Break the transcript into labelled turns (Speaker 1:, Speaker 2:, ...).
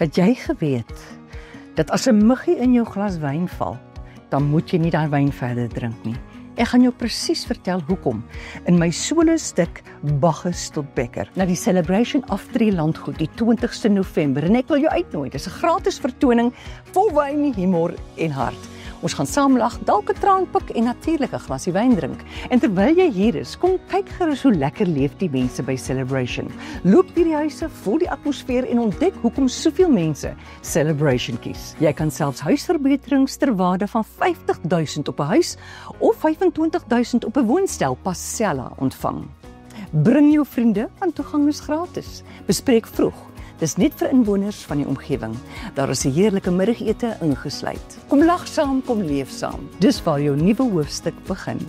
Speaker 1: Het jy geweet dat as 'n muggie in jou glas wyn val, dan moet jy nie daai wyn verder drink nie. Ek gaan jou presies vertel hoekom in my solo stuk Bacchus tot Bekker na die Celebration Aftree Landgoed die 20ste November en ek wil jou uitnooi. Dis 'n gratis vertoning vol wyn, humor en hart. Ons gaan saam lag, dalk 'n traan pik en natuurlik 'n glasie wyn drink. En terwyl jy hier is, kom kyk gerus hoe lekker leef die mense by Celebration. Loop deur die huise, voel die atmosfeer en ontdek hoekom soveel mense Celebration kies. Jy kan selfs huisverbeterings ter waarde van 50.000 op 'n huis of 25.000 op 'n woonstel Pascella ontvang. Bring jou vriende, want toegang is gratis. Bespreek vroeg. Dis net vir inwoners van die omgewing. Daar is 'n heerlike middagete ingesluit. Kom lag saam, kom leef saam. Dis waar jou nuwe hoofstuk begin.